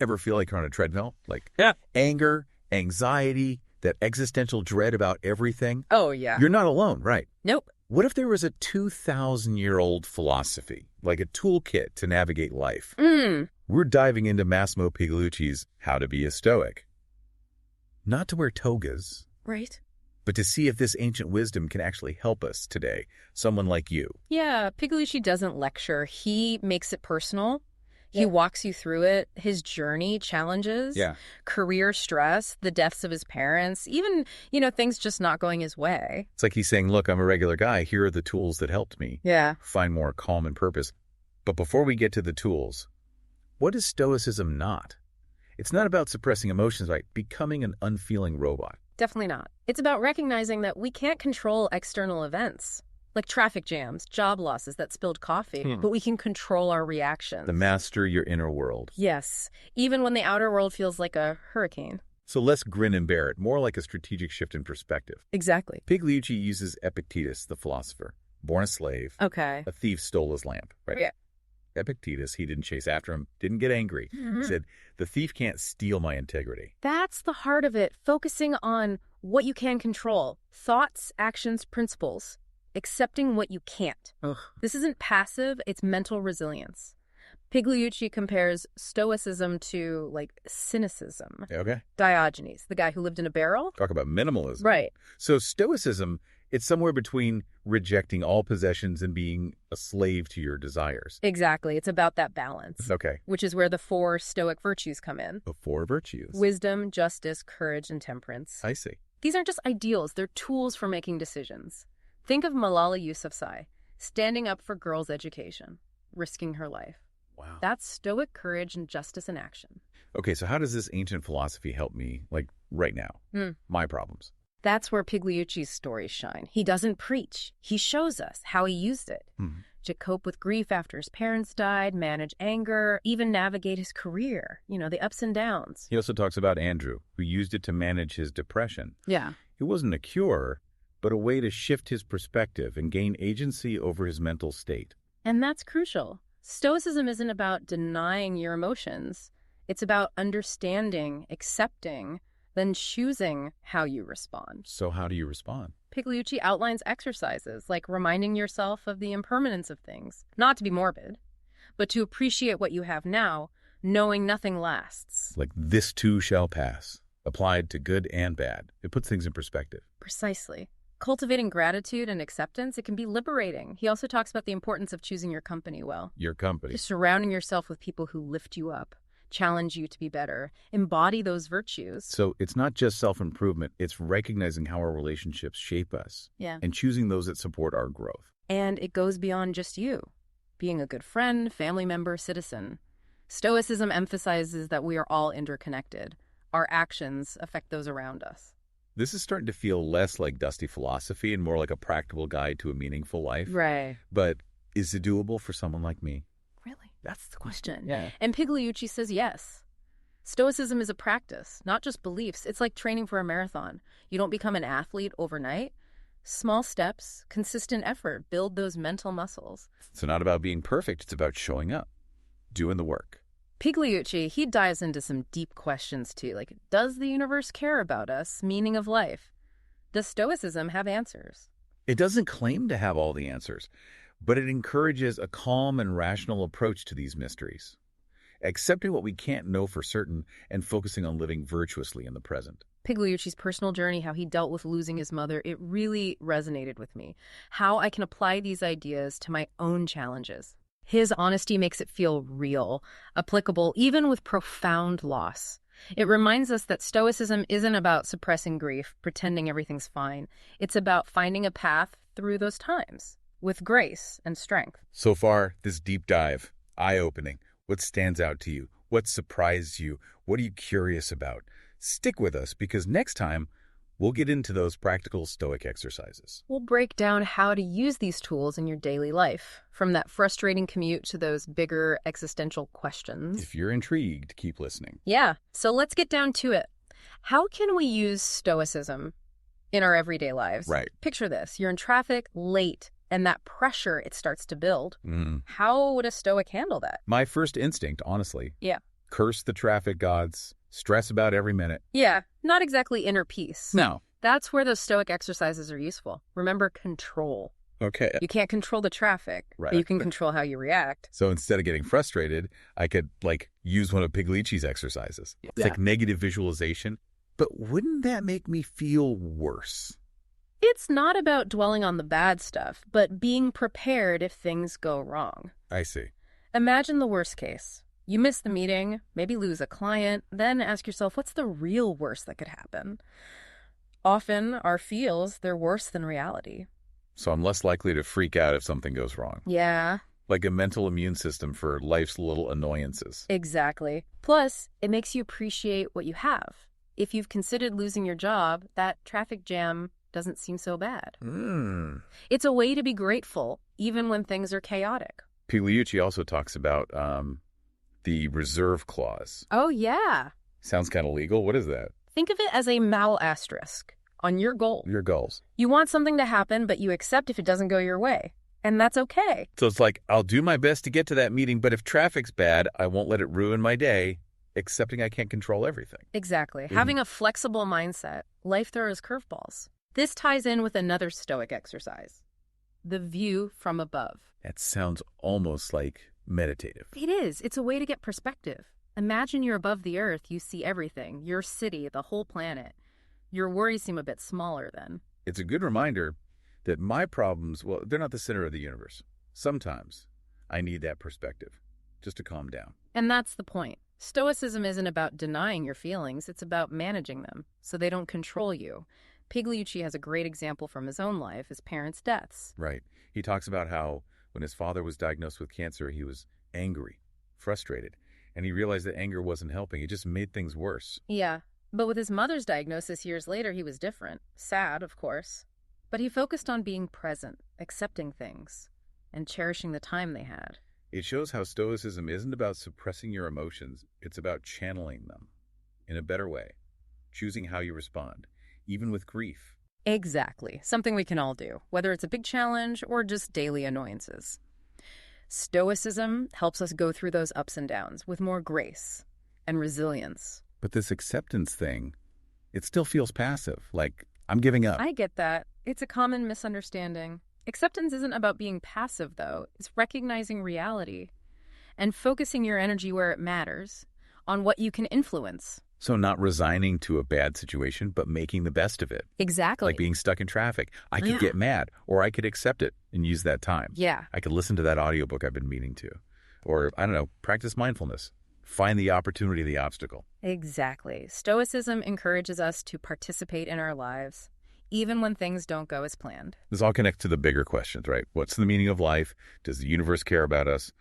Ever feel like you're on a treadmill? Like Yeah. anger, anxiety, that existential dread about everything? Oh, yeah. You're not alone, right? Nope. What if there was a 2,000-year-old philosophy, like a toolkit to navigate life? We're diving into Massimo Pigliucci's How to Be a Stoic. Not to wear togas, Right. but to see if this ancient wisdom can actually help us today, someone like you. Yeah, Pigliucci doesn't lecture. He makes it personal. He walks you through it, his journey, challenges, career stress, the deaths of his parents, even, things just not going his way. It's like he's saying, look, I'm a regular guy. Here are the tools that helped me find more calm and purpose. But before we get to the tools, what is Stoicism not? It's not about suppressing emotions, right? Becoming an unfeeling robot. Definitely not. It's about recognizing that we can't control external events, like traffic jams, job losses that spilled coffee, but we can control our reactions. The master your inner world. Yes, even when the outer world feels like a hurricane. So less grin and bear it, more like a strategic shift in perspective. Exactly. Pigliucci uses Epictetus, the philosopher, born a slave. Okay. A thief stole his lamp, right? Yeah. Epictetus, he didn't chase after him, didn't get angry. He said, the thief can't steal my integrity. That's the heart of it, focusing on what you can control. Thoughts, actions, principles. Accepting what you can't. Ugh. This isn't passive, it's mental resilience. Pigliucci compares Stoicism to, cynicism. Okay. Diogenes, the guy who lived in a barrel. Talk about minimalism. Right. So Stoicism, it's somewhere between rejecting all possessions and being a slave to your desires. Exactly. It's about that balance. Okay. Which is where the 4 Stoic virtues come in. The 4 virtues. Wisdom, justice, courage, and temperance. I see. These aren't just ideals, they're tools for making decisions. Think of Malala Yousafzai, standing up for girls' education, risking her life. Wow. That's Stoic courage and justice in action. Okay, so how does this ancient philosophy help me, right now? My problems. That's where Pigliucci's stories shine. He doesn't preach. He shows us how he used it to cope with grief after his parents died, manage anger, even navigate his career, the ups and downs. He also talks about Andrew, who used it to manage his depression. Yeah. It wasn't a cure, but a way to shift his perspective and gain agency over his mental state. And that's crucial. Stoicism isn't about denying your emotions. It's about understanding, accepting, then choosing how you respond. So how do you respond? Pigliucci outlines exercises like reminding yourself of the impermanence of things, not to be morbid, but to appreciate what you have now, knowing nothing lasts. Like this too shall pass, applied to good and bad. It puts things in perspective. Precisely. Cultivating gratitude and acceptance, it can be liberating. He also talks about the importance of choosing your company well. Your company. Just surrounding yourself with people who lift you up, challenge you to be better, embody those virtues. So it's not just self-improvement, it's recognizing how our relationships shape us. Yeah. And choosing those that support our growth. And it goes beyond just you. Being a good friend, family member, citizen. Stoicism emphasizes that we are all interconnected. Our actions affect those around us. This is starting to feel less like dusty philosophy and more like a practical guide to a meaningful life. Right. But is it doable for someone like me? Really? That's the question. Yeah. And Pigliucci says yes. Stoicism is a practice, not just beliefs. It's like training for a marathon. You don't become an athlete overnight. Small steps, consistent effort, build those mental muscles. It's not about being perfect. It's about showing up, doing the work. Pigliucci, he dives into some deep questions too, like, does the universe care about us? Meaning of life. Does Stoicism have answers? It doesn't claim to have all the answers, but it encourages a calm and rational approach to these mysteries, accepting what we can't know for certain and focusing on living virtuously in the present. Pigliucci's personal journey, how he dealt with losing his mother, it really resonated with me. How I can apply these ideas to my own challenges. His honesty makes it feel real, applicable, even with profound loss. It reminds us that Stoicism isn't about suppressing grief, pretending everything's fine. It's about finding a path through those times with grace and strength. So far, this deep dive, eye-opening. What stands out to you? What surprised you? What are you curious about? Stick with us because next time, we'll get into those practical Stoic exercises. We'll break down how to use these tools in your daily life, from that frustrating commute to those bigger existential questions. If you're intrigued, keep listening. Yeah, so let's get down to it. How can we use Stoicism in our everyday lives? Right. Picture this. You're in traffic, late, and that pressure, it starts to build. How would a Stoic handle that? My first instinct, honestly, curse the traffic gods, stress about every minute. Yeah, not exactly inner peace. No. That's where those Stoic exercises are useful. Remember, control. Okay. You can't control the traffic, Right. but you can control how you react. So instead of getting frustrated, I could, use one of Pigliucci's exercises. It's like negative visualization. But wouldn't that make me feel worse? It's not about dwelling on the bad stuff, but being prepared if things go wrong. I see. Imagine the worst case. You miss the meeting, maybe lose a client, then ask yourself, what's the real worst that could happen? Often, our feels, they're worse than reality. So I'm less likely to freak out if something goes wrong. Yeah. Like a mental immune system for life's little annoyances. Exactly. Plus, it makes you appreciate what you have. If you've considered losing your job, that traffic jam doesn't seem so bad. It's a way to be grateful, even when things are chaotic. Pigliucci also talks about the reserve clause. Oh, yeah. Sounds kind of legal. What is that? Think of it as a mal asterisk on your goal. Your goals. You want something to happen, but you accept if it doesn't go your way. And that's okay. So it's like, I'll do my best to get to that meeting, but if traffic's bad, I won't let it ruin my day, accepting I can't control everything. Exactly. Having a flexible mindset, life throws curveballs. This ties in with another Stoic exercise, the view from above. That sounds almost like meditative. It is. It's a way to get perspective. Imagine you're above the earth, you see everything, your city, the whole planet. Your worries seem a bit smaller then. It's a good reminder that my problems, well, they're not the center of the universe. Sometimes I need that perspective just to calm down. And that's the point. Stoicism isn't about denying your feelings, it's about managing them so they don't control you. Pigliucci has a great example from his own life, his parents' deaths. Right. He talks about how when his father was diagnosed with cancer, he was angry, frustrated, and he realized that anger wasn't helping. It just made things worse. Yeah, but with his mother's diagnosis years later, he was different. Sad, of course. But he focused on being present, accepting things, and cherishing the time they had. It shows how Stoicism isn't about suppressing your emotions. It's about channeling them in a better way, choosing how you respond, even with grief. Exactly. Something we can all do, whether it's a big challenge or just daily annoyances. Stoicism helps us go through those ups and downs with more grace and resilience. But this acceptance thing, it still feels passive, like I'm giving up. I get that. It's a common misunderstanding. Acceptance isn't about being passive, though. It's recognizing reality and focusing your energy where it matters, on what you can influence. So not resigning to a bad situation, but making the best of it. Exactly. Like being stuck in traffic. I could get mad, or I could accept it and use that time. Yeah. I could listen to that audiobook I've been meaning to. Or, I don't know, practice mindfulness. Find the opportunity, the obstacle. Exactly. Stoicism encourages us to participate in our lives, even when things don't go as planned. This all connects to the bigger questions, right? What's the meaning of life? Does the universe care about us?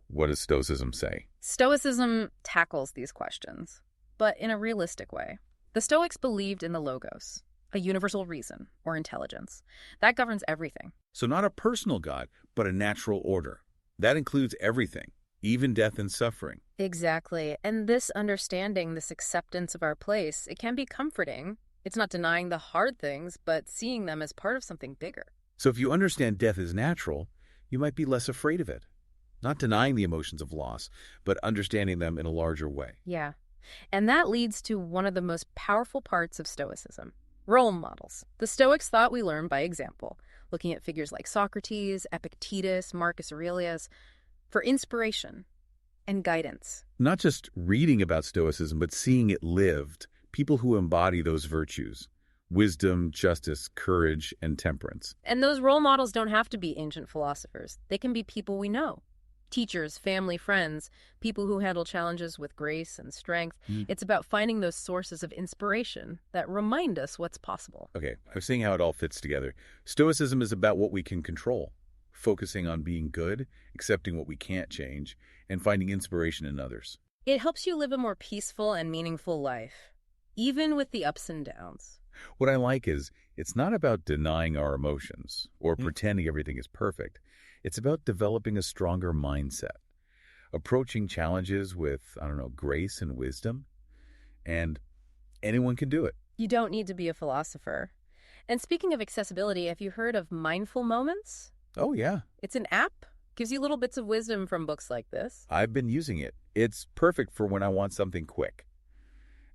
What does Stoicism say? Stoicism tackles these questions, but in a realistic way. The Stoics believed in the logos, a universal reason or intelligence. That governs everything. So not a personal God, but a natural order. That includes everything, even death and suffering. Exactly. And this understanding, this acceptance of our place, it can be comforting. It's not denying the hard things, but seeing them as part of something bigger. So if you understand death is natural, you might be less afraid of it. Not denying the emotions of loss, but understanding them in a larger way. Yeah. And that leads to one of the most powerful parts of Stoicism, role models. The Stoics thought we learn by example, looking at figures like Socrates, Epictetus, Marcus Aurelius, for inspiration and guidance. Not just reading about Stoicism, but seeing it lived, people who embody those virtues, wisdom, justice, courage, and temperance. And those role models don't have to be ancient philosophers. They can be people we know. Teachers, family, friends, people who handle challenges with grace and strength. It's about finding those sources of inspiration that remind us what's possible. Okay, I'm seeing how it all fits together. Stoicism is about what we can control, focusing on being good, accepting what we can't change, and finding inspiration in others. It helps you live a more peaceful and meaningful life, even with the ups and downs. What I like is it's not about denying our emotions or pretending everything is perfect. It's about developing a stronger mindset, approaching challenges with, grace and wisdom, and anyone can do it. You don't need to be a philosopher. And speaking of accessibility, have you heard of Mindful Moments? Oh, yeah. It's an app. Gives you little bits of wisdom from books like this. I've been using it. It's perfect for when I want something quick.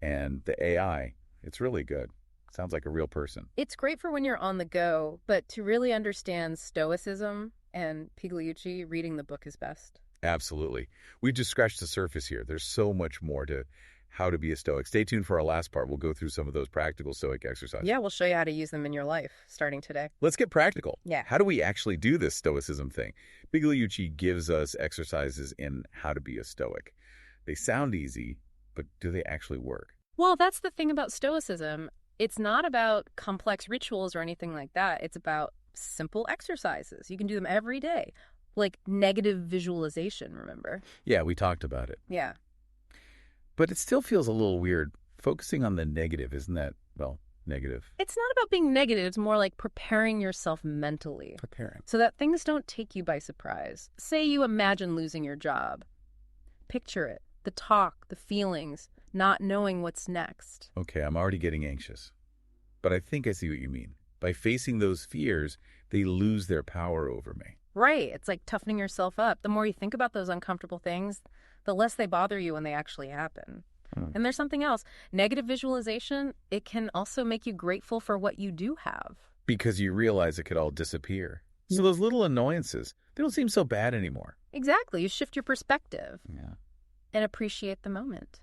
And the AI, it's really good. Sounds like a real person. It's great for when you're on the go, but to really understand Stoicism and Pigliucci, reading the book is best. Absolutely. We just scratched the surface here. There's so much more to how to be a Stoic. Stay tuned for our last part. We'll go through some of those practical Stoic exercises. Yeah, we'll show you how to use them in your life starting today. Let's get practical. Yeah. How do we actually do this Stoicism thing? Pigliucci gives us exercises in how to be a Stoic. They sound easy, but do they actually work? Well, that's the thing about Stoicism. It's not about complex rituals or anything like that. It's about simple exercises. You can do them every day. Like negative visualization, remember? Yeah, we talked about it. Yeah. But it still feels a little weird. Focusing on the negative, isn't that, well, negative? It's not about being negative. It's more like preparing yourself mentally. Preparing. So that things don't take you by surprise. Say you imagine losing your job. Picture it. The talk, the feelings, not knowing what's next. Okay, I'm already getting anxious. But I think I see what you mean. By facing those fears, they lose their power over me. Right. It's like toughening yourself up. The more you think about those uncomfortable things, the less they bother you when they actually happen. And there's something else. Negative visualization, it can also make you grateful for what you do have. Because you realize it could all disappear. So those little annoyances, they don't seem so bad anymore. Exactly. You shift your perspective. Yeah. And appreciate the moment.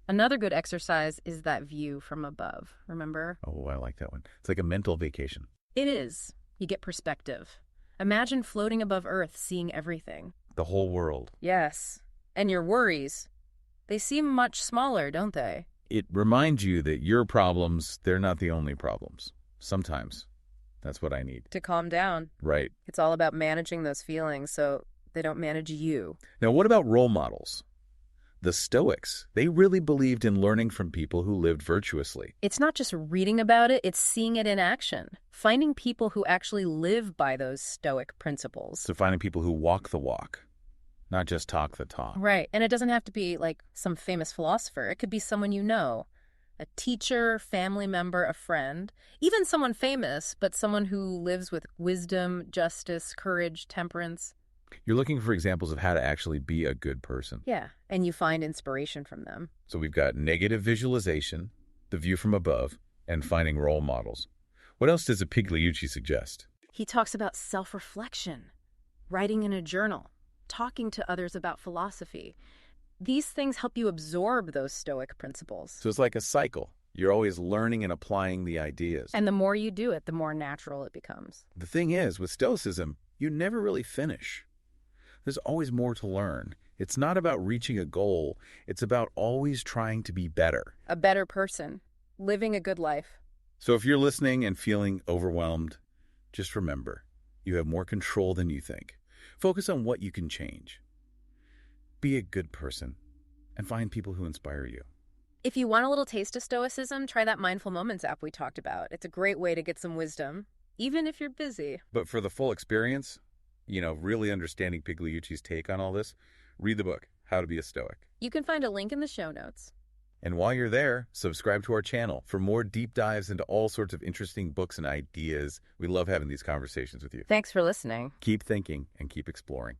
Another good exercise is that view from above, remember? Oh, I like that one. It's like a mental vacation. It is. You get perspective. Imagine floating above Earth, seeing everything. The whole world. Yes. And your worries, they seem much smaller, don't they? It reminds you that your problems, they're not the only problems. Sometimes. That's what I need. To calm down. Right. It's all about managing those feelings so they don't manage you. Now, what about role models? The Stoics, they really believed in learning from people who lived virtuously. It's not just reading about it, it's seeing it in action. Finding people who actually live by those Stoic principles. So finding people who walk the walk, not just talk the talk. Right. And it doesn't have to be like some famous philosopher. It could be someone you know. A teacher, family member, a friend. Even someone famous, but someone who lives with wisdom, justice, courage, temperance. You're looking for examples of how to actually be a good person. Yeah, and you find inspiration from them. So we've got negative visualization, the view from above, and finding role models. What else does Pigliucci suggest? He talks about self-reflection, writing in a journal, talking to others about philosophy. These things help you absorb those Stoic principles. So it's like a cycle. You're always learning and applying the ideas. And the more you do it, the more natural it becomes. The thing is, with Stoicism, you never really finish. There's always more to learn. It's not about reaching a goal. It's about always trying to be better. A better person, living a good life. So if you're listening and feeling overwhelmed, just remember, you have more control than you think. Focus on what you can change. Be a good person and find people who inspire you. If you want a little taste of Stoicism, try that Mindful Moments app we talked about. It's a great way to get some wisdom, even if you're busy. But for the full experience, really understanding Pigliucci's take on all this, read the book, How to Be a Stoic. You can find a link in the show notes. And while you're there, subscribe to our channel for more deep dives into all sorts of interesting books and ideas. We love having these conversations with you. Thanks for listening. Keep thinking and keep exploring.